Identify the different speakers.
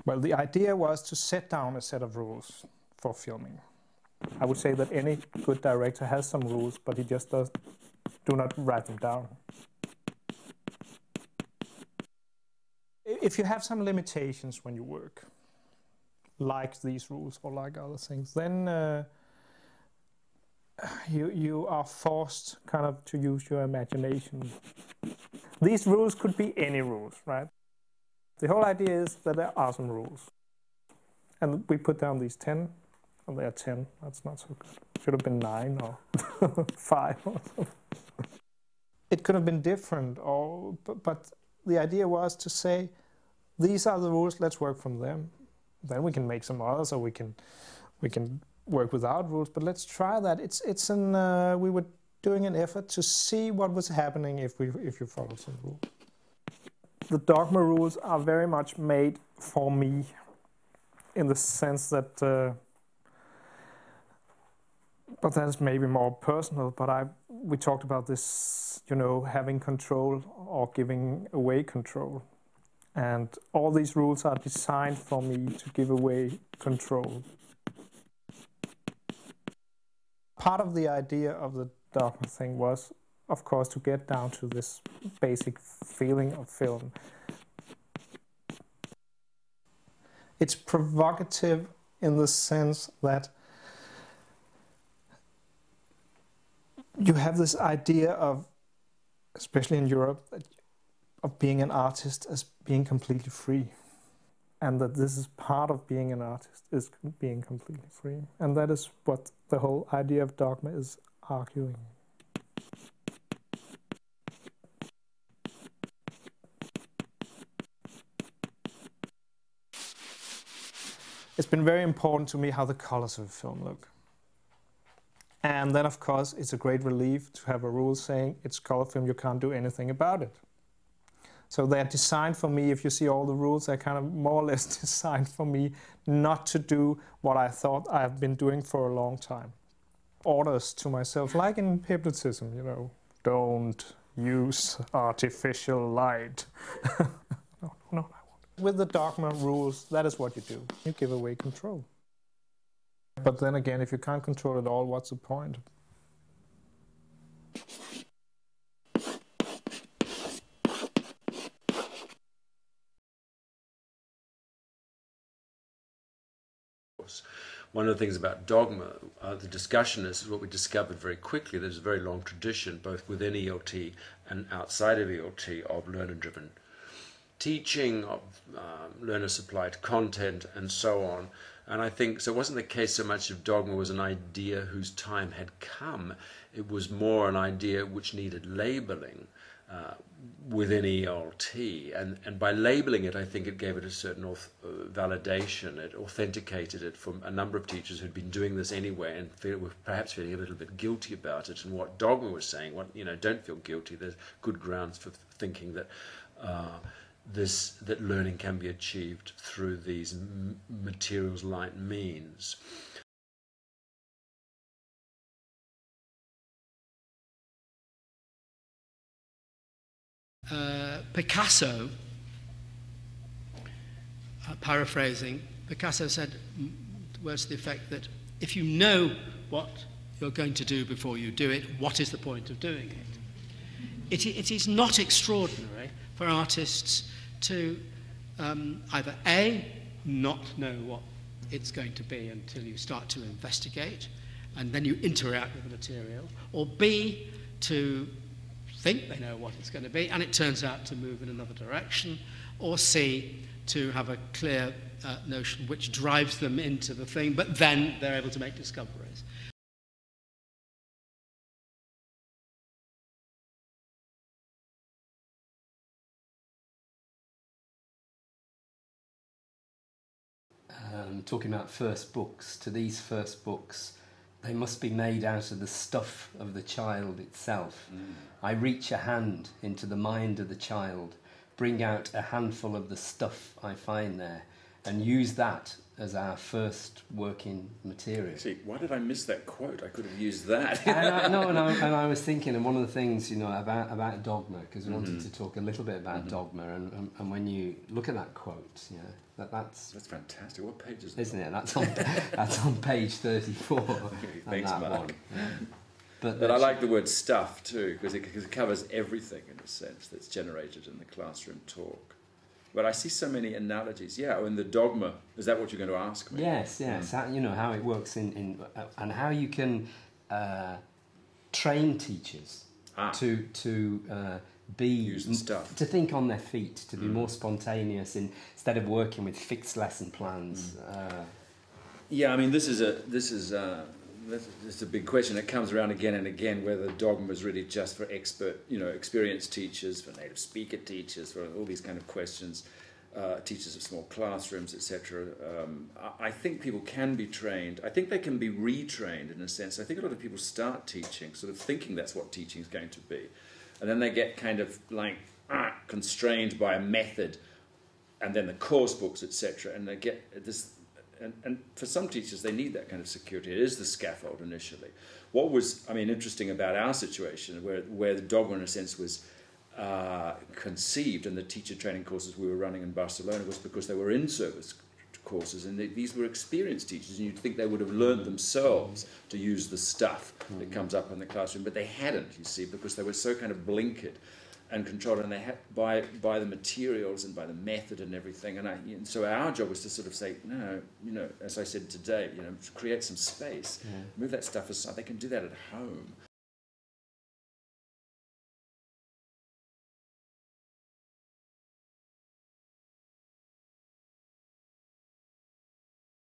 Speaker 1: Well, the idea was to set down a set of rules for filming. I would say that any good director has some rules, but he just do not write them down. If you have some limitations when you work, like these rules or like other things, then you are forced kind of to use your imagination. These rules could be any rules, right? The whole idea is that there are some rules. And we put down these 10, and they are 10. That's not so good. Should have been 9 or 5 or something. It could have been different, but the idea was to say, these are the rules, let's work from them. Then we can make some others, or we can work without rules, but let's try that. We were doing an effort to see what was happening if you follow some rules. The Dogme rules are very much made for me, in the sense that, but that is maybe more personal, but we talked about this, you know, having control or giving away control. And all these rules are designed for me to give away control. Part of the idea of the Dogme thing was, of course, to get down to this basic feeling of film. It's provocative in the sense that you have this idea of, especially in Europe, of being an artist as being completely free. And that this is part of being an artist, is being completely free. And that is what the whole idea of Dogme is arguing. It's been very important to me how the colors of the film look. And then, of course, it's a great relief to have a rule saying it's color film, you can't do anything about it. So they're designed for me, if you see all the rules, they're kind of more or less designed for me not to do what I thought I've been doing for a long time. Orders to myself, like in hypnotism, you know, don't use artificial light. No. With the Dogme rules, that is what you do. You give away control. But then again, if you can't control it all, what's the point?
Speaker 2: One of the things about Dogme, the discussion is what we discovered very quickly. There's a very long tradition, both within ELT and outside of ELT, of learner-driven teaching, of learner-supplied content, and so on. And I think, so it wasn't the case so much of Dogme was an idea whose time had come. It was more an idea which needed labeling within ELT. And by labeling it, I think it gave it a certain validation. It authenticated it from a number of teachers who'd been doing this anyway and were perhaps feeling a little bit guilty about it. And what Dogme was saying, don't feel guilty. There's good grounds for thinking that that learning can be achieved through these materials light means.
Speaker 3: Picasso, paraphrasing, Picasso said words to the effect that if you know what you're going to do before you do it, what is the point of doing it? It is not extraordinary for artists to either A, not know what it's going to be until you start to investigate, and then you interact with the material, or B, to think they know what it's going to be, and it turns out to move in another direction, or C, to have a clear notion which drives them into the thing, but then they're able to make discoveries.
Speaker 4: Talking about first books, to these first books, they must be made out of the stuff of the child itself. I reach a hand into the mind of the child, bring out a handful of the stuff I find there, and use that as our first working material.
Speaker 5: See, why did I miss that quote? I could have used that.
Speaker 4: and I was thinking, and one of the things, about Dogme, because we wanted to talk a little bit about Dogme, and when you look at that quote, that's
Speaker 5: fantastic. What page is that?
Speaker 4: Isn't it? That's on page 34.
Speaker 5: Okay, thanks,
Speaker 4: that
Speaker 5: Mark.
Speaker 4: one. Yeah.
Speaker 5: But I like the word stuff too, because it covers everything in a sense that's generated in the classroom talk. But I see so many analogies. Yeah, in the Dogme, is that what you're going to ask me?
Speaker 4: Yes. How it works and how you can train teachers to
Speaker 5: use the stuff,
Speaker 4: to think on their feet, to be more spontaneous instead of working with fixed lesson plans.
Speaker 5: Yeah, I mean, this is a big question. It comes around again and again whether Dogme is really just for experienced teachers, for native speaker teachers, for all these kind of questions, teachers of small classrooms, etc. I think people can be trained. I think they can be retrained in a sense. I think a lot of people start teaching sort of thinking that's what teaching is going to be. And then they get kind of like constrained by a method and then the course books, etc. And they get this... And for some teachers, they need that kind of security. It is the scaffold initially. What was, interesting about our situation, where the Dogme, in a sense, was conceived and the teacher training courses we were running in Barcelona was because they were in-service courses, and these were experienced teachers, and you'd think they would have learned themselves to use the stuff that comes up in the classroom, but they hadn't, you see, because they were so kind of blinkered and controlled, and they had by the materials and by the method and everything. And so our job was to sort of say, no, as I said today, create some space, move that stuff aside. They can do that at home.